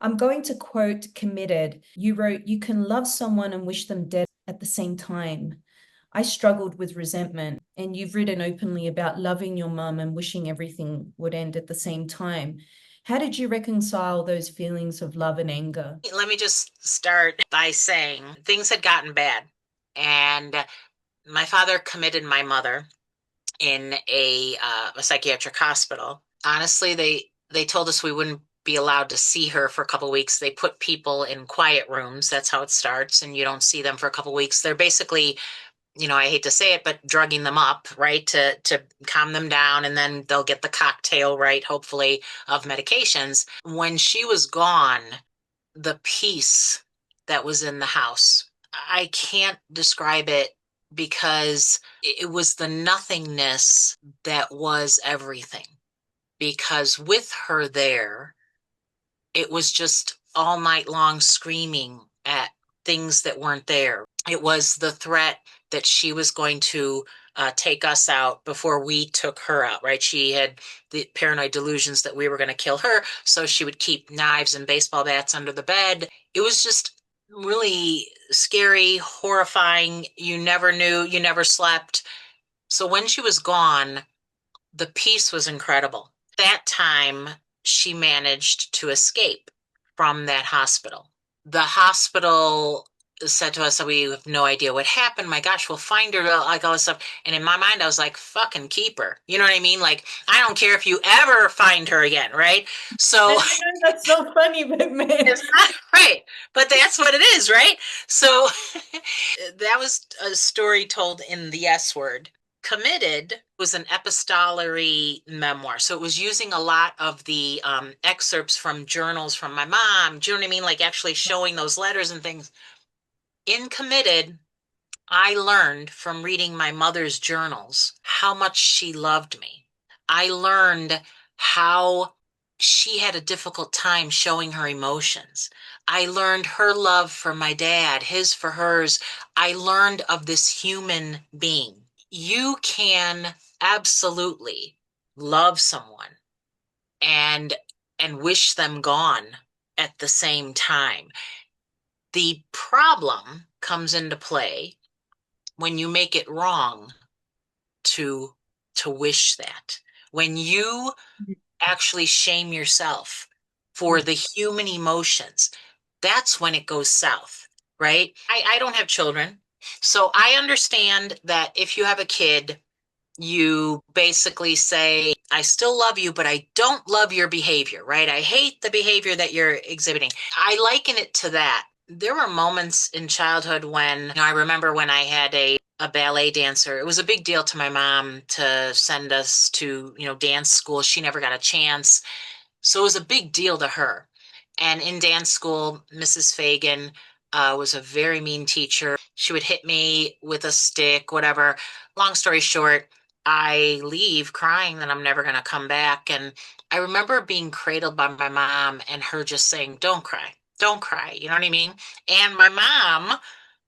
I'm going to quote Committed. You wrote, "You can love someone and wish them dead at the same time." I struggled with resentment, and you've written openly about loving your mum and wishing everything would end at the same time. How did you reconcile those feelings of love and anger? Let me just start by saying things had gotten bad, and my father committed my mother in a psychiatric hospital. Honestly, they told us we wouldn't be allowed to see her for a couple of weeks. They put people in quiet rooms. That's how it starts, and you don't see them for a couple of weeks. They're basically, I hate to say it, but drugging them up, right, to calm them down, and then they'll get the cocktail, right, hopefully, of medications. When she was gone, the peace that was in the house, I can't describe it because it was the nothingness that was everything. Because with her there, it was just all night long screaming at things that weren't there. It was the threat that she was going to take us out before we took her out, right? She had the paranoid delusions that we were going to kill her. So she would keep knives and baseball bats under the bed. It was just really scary, horrifying. You never knew, you never slept. So when she was gone, the peace was incredible. That time, she managed to escape from that hospital. The hospital said to us that we have no idea what happened. My gosh, we'll find her, like all this stuff. And in my mind, I was like, fucking keep her. You know what I mean? Like, I don't care if you ever find her again, right? I So know that's so funny, but man, it's not right, but that's what it is, right? So that was a story told in the S word. Committed was an epistolary memoir. So it was using a lot of the excerpts from journals from my mom. Do you know what I mean? Like actually showing those letters and things. In Committed, I learned from reading my mother's journals how much she loved me. I learned how she had a difficult time showing her emotions. I learned her love for my dad, his for hers. I learned of this human being. You can absolutely love someone and wish them gone at the same time. The problem comes into play when you make it wrong to wish that. When you actually shame yourself for yeah, the human emotions, that's when it goes south, right? I don't have children, so I understand that if you have a kid, you basically say, I still love you, but I don't love your behavior, right? I hate the behavior that you're exhibiting. I liken it to that. There were moments in childhood when, I remember when I had a ballet dancer. It was a big deal to my mom to send us to, dance school. She never got a chance. So it was a big deal to her. And in dance school, Mrs. Fagan was a very mean teacher. She would hit me with a stick, whatever. Long story short, I leave crying that I'm never going to come back. And I remember being cradled by my mom and her just saying, don't cry, don't cry. You know what I mean? And my mom,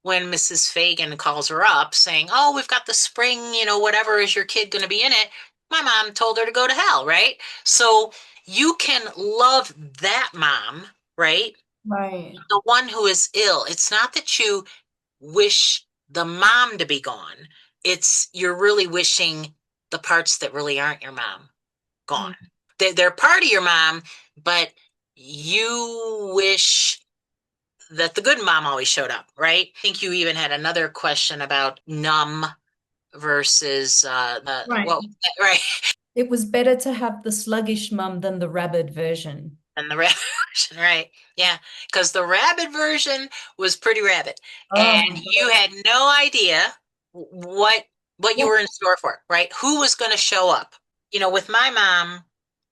when Mrs. Fagan calls her up saying, oh, we've got the spring, whatever, is your kid going to be in it? My mom told her to go to hell, right? So you can love that mom, right? right. The one who is ill. It's not that you wish the mom to be gone. It's you're really wishing the parts that really aren't your mom gone. Mm. They're part of your mom, but you wish that the good mom always showed up, right? I think you even had another question about numb versus Right. well, right, It was better to have the sluggish mum than the rabid version. and the rabbit version, right? Yeah, because the rabbit version was pretty rabid, Oh and my you God. had no idea what you Yeah. were in store for, right? Who was going to show up? With my mom,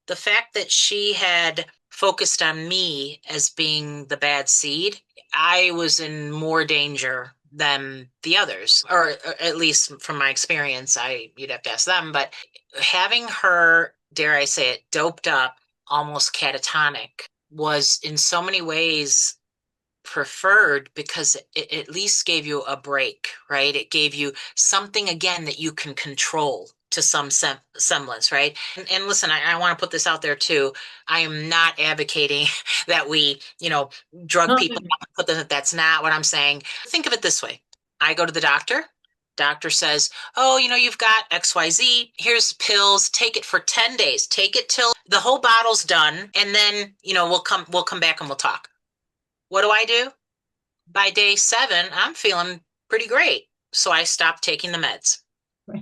the fact that she had focused on me as being the bad seed, I was in more danger than the others, or at least from my experience. You'd have to ask them, but having her, dare I say it, doped up, almost catatonic, was in so many ways preferred because it at least gave you a break, right? It gave you something again that you can control. to some semblance, right? And listen, I want to put this out there too. I am not advocating that we, drug No, people out, put them, that's not what I'm saying. Think of it this way. I go to the doctor. Doctor says, "Oh, you've got XYZ. Here's pills. Take it for 10 days. Take it till the whole bottle's done, and then, we'll come back and we'll talk." What do? By day 7, I'm feeling pretty great. So I stopped taking the meds.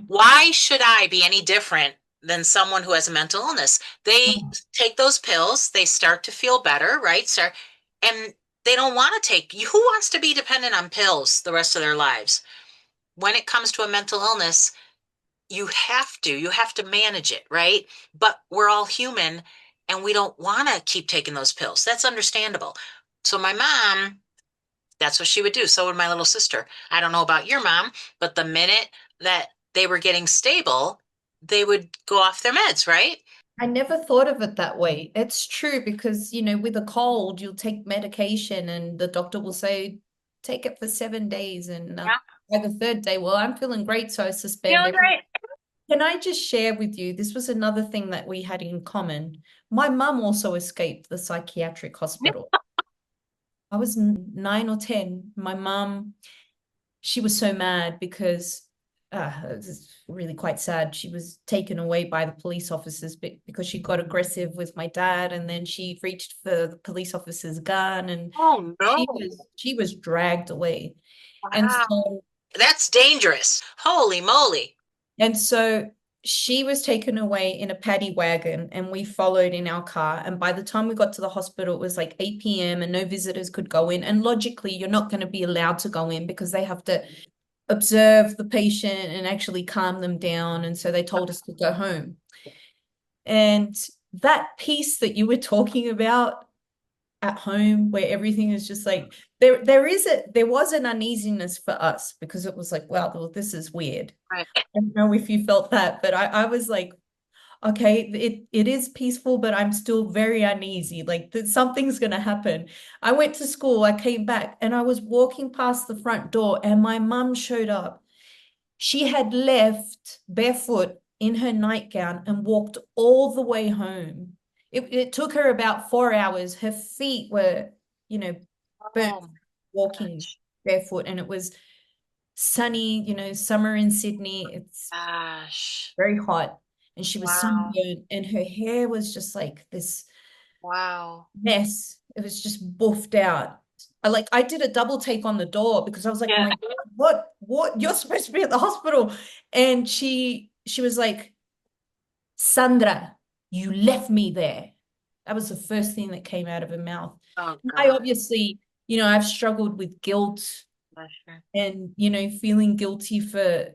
Why should I be any different than someone who has a mental illness? They take those pills, they start to feel better, right? And they don't want to take, who wants to be dependent on pills the rest of their lives? When it comes to a mental illness, you have to manage it, right? But we're all human and we don't want to keep taking those pills. That's understandable. So my mom, that's what she would do. So would my little sister. I don't know about your mom, but the minute that they were getting stable, they would go off their meds, right? I never thought of it that way. It's true because, with a cold, you'll take medication and the doctor will say, take it for 7 days. And Yeah. by the third day, well, I'm feeling great, so I suspend Feeling everything. great. Can I just share with you? This was another thing that we had in common. My mum also escaped the psychiatric hospital. I was 9 or 10. My mum, she was so mad because it's really quite sad. She was taken away by the police officers because she got aggressive with my dad, and then she reached for the police officer's gun, and Oh she no. was she was dragged away. And Wow. so That's dangerous. Holy moly. and so she was taken away in a paddy wagon, and we followed in our car. And by the time we got to the hospital, it was like 8 p.m. and no visitors could go in. And logically, you're not going to be allowed to go in because they have to observe the patient and actually calm them down. And so they told us to go home. And that piece that you were talking about at home, where everything is just like there was an uneasiness for us because it was like, wow, well, this is weird. Right. I don't know if you felt that, but I was like, okay, it is peaceful, but I'm still very uneasy. Like something's gonna happen. I went to school, I came back, and I was walking past the front door, and my mum showed up. She had left barefoot in her nightgown and walked all the way home. It took her about 4 hours. Her feet were, burnt Oh walking barefoot, and it was sunny, summer in Sydney. It's gosh. very hot, and she was Wow. sunburned, and her hair was just like this Wow. mess. It was just buffed out. I did a double take on the door because I was like, oh Yeah. my God, what? You're supposed to be at the hospital. And she was like, Sandra, you left me there. That was the first thing that came out of her mouth. Oh I God. obviously, I've struggled with guilt Bless you. and, feeling guilty for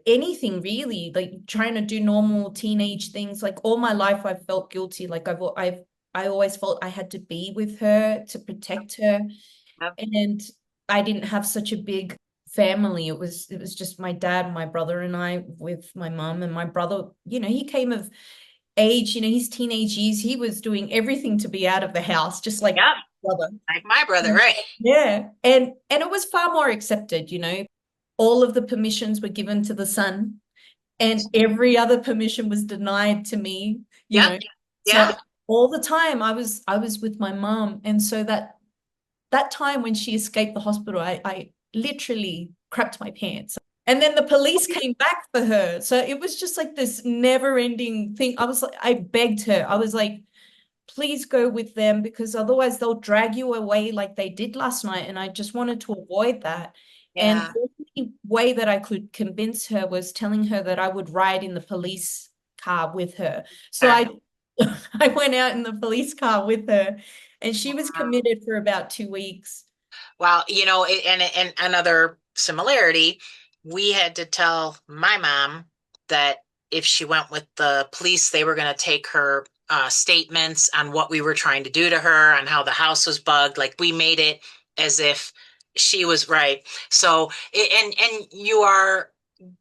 anything really, like trying to do normal teenage things. Like all my life, I've felt guilty. Like I always felt I had to be with her to protect her. Yep. And I didn't have such a big family. It was just my dad, my brother, and I with my mom. And my brother, he came of age, his teenage years, he was doing everything to be out of the house, just like Yep. brother. Like my brother, right? Yeah. And it was far more accepted. All of the permissions were given to the son, and every other permission was denied to me, you Yep. know. So Yep. all the time I was with my mom. And so that time when she escaped the hospital, I literally crapped my pants. And then the police came back for her. So it was just like this never ending thing. I begged her. I was like, please go with them because otherwise they'll drag you away like they did last night. And I just wanted to avoid that. And Yeah. the only way that I could convince her was telling her that I would ride in the police car with her. So Sure. I went out in the police car with her, and she was Wow. committed for about 2 weeks. Well, and another similarity, we had to tell my mom that if she went with the police, they were going to take her statements on what we were trying to do to her, on how the house was bugged. Like we made it as if she was right. So, and you are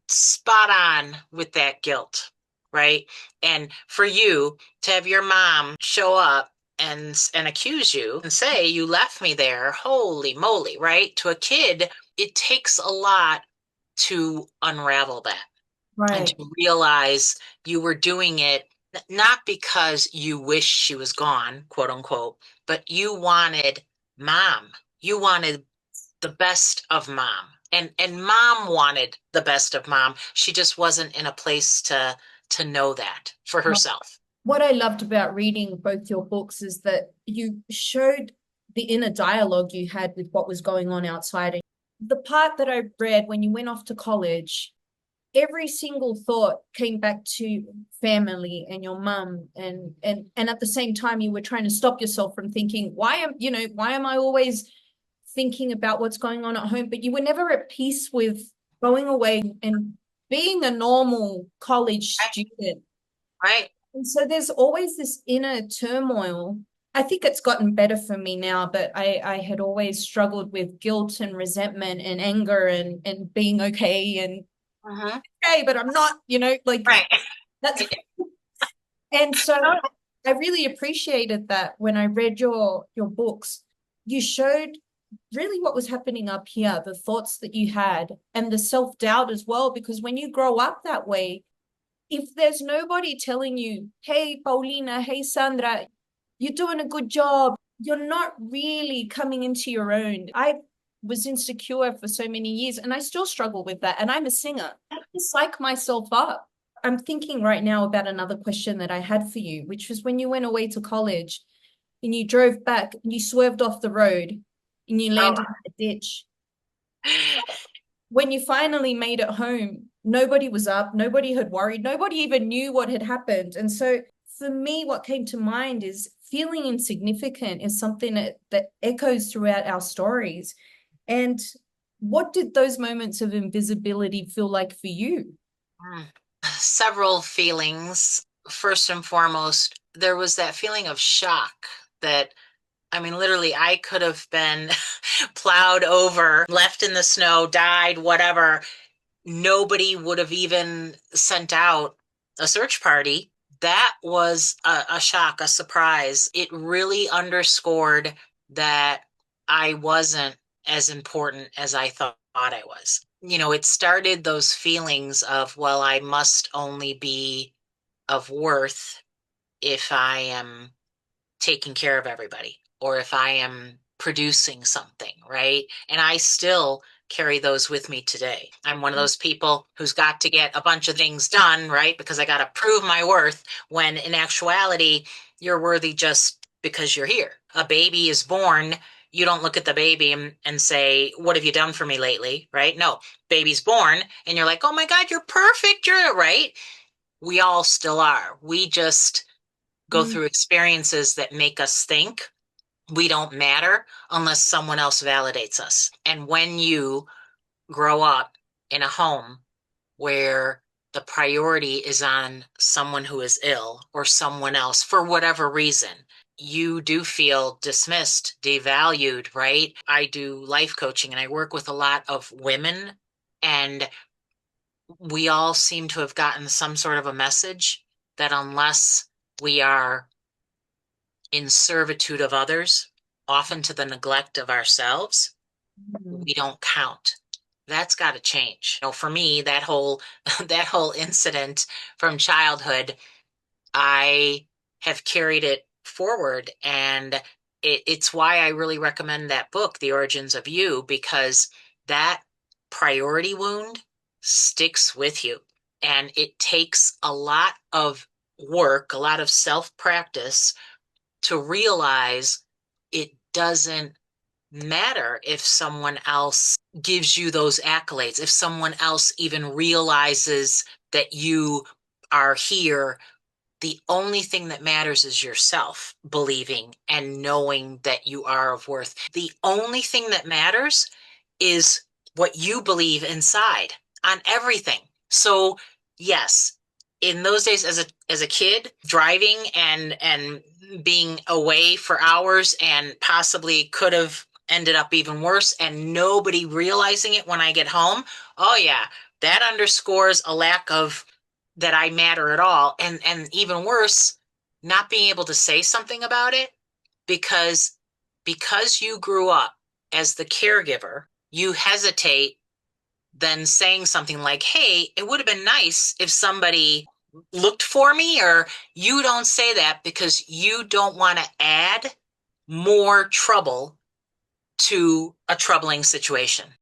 spot on with that guilt, right? And for you to have your mom show up and accuse you and say you left me there, holy moly, right? To a kid, it takes a lot to unravel that. and Right. to realize you were doing it not because you wish she was gone, quote unquote, but you wanted mom. You wanted the best of mom. And mom wanted the best of mom. She just wasn't in a place to know that for herself. What I loved about reading both your books is that you showed the inner dialogue you had with what was going on outside. And the part that I read when you went off to college, every single thought came back to family and your mum, and at the same time you were trying to stop yourself from thinking, why am I always thinking about what's going on at home? But you were never at peace with going away and being a normal college Right. student. Right. And so there's always this inner turmoil. I think it's gotten better for me now, but I had always struggled with guilt and resentment and anger and being okay and Mm-hmm. okay, but I'm not, like Right. that's. And so Oh, I really appreciated that when I read your books. You showed really what was happening up here, the thoughts that you had and the self-doubt as well, because when you grow up that way, if there's nobody telling you, hey, Paulina, hey, Sandra, you're doing a good job, you're not really coming into your own. I was insecure for so many years and I still struggle with that. And I'm a singer. I psych myself up. I'm thinking right now about another question that I had for you, which was when you went away to college and you drove back and you swerved off the road and you oh. landed in a ditch. When you finally made it home, nobody was up, nobody had worried, nobody even knew what had happened. And so for me, what came to mind is feeling insignificant is something that echoes throughout our stories. And what did those moments of invisibility feel like for you? Mm. Several feelings. First and foremost, there was that feeling of shock that, I mean, literally, I could have been plowed over, left in the snow, died, whatever. Nobody would have even sent out a search party. That was a shock, a surprise. It really underscored that I wasn't as important as I thought I was. It started those feelings of, well, I must only be of worth if I am taking care of everybody or if I am producing something, right? And I still carry those with me today. I'm one of those people who's got to get a bunch of things done, right? Because I got to prove my worth when in actuality, you're worthy just because you're here. A baby is born. You don't look at the baby and say, what have you done for me lately? Right? No, baby's born and you're like, oh my God, you're perfect. You're right. We all still are. We just go Mm, through experiences that make us think we don't matter unless someone else validates us. And when you grow up in a home where the priority is on someone who is ill or someone else for whatever reason, you do feel dismissed, devalued, right? I do life coaching and I work with a lot of women, and we all seem to have gotten some sort of a message that unless we are in servitude of others, often to the neglect of ourselves, mm, we don't count. That's got to change. For me, that whole that whole incident from childhood, I have carried it forward, and it's why I really recommend that book, The Origins of You, because that priority wound sticks with you, and it takes a lot of work, a lot of self practice to realize it doesn't matter if someone else gives you those accolades, if someone else even realizes that you are here. The only thing that matters is yourself believing and knowing that you are of worth. The only thing that matters is what you believe inside on everything. So, yes, in those days as a kid, driving and being away for hours and possibly could have ended up even worse and nobody realizing it when I get home. Oh yeah, that underscores a lack of that I matter at all. And even worse, not being able to say something about it because you grew up as the caregiver, you hesitate than saying something like, hey, it would have been nice if somebody looked for me, or you don't say that because you don't want to add more trouble to a troubling situation.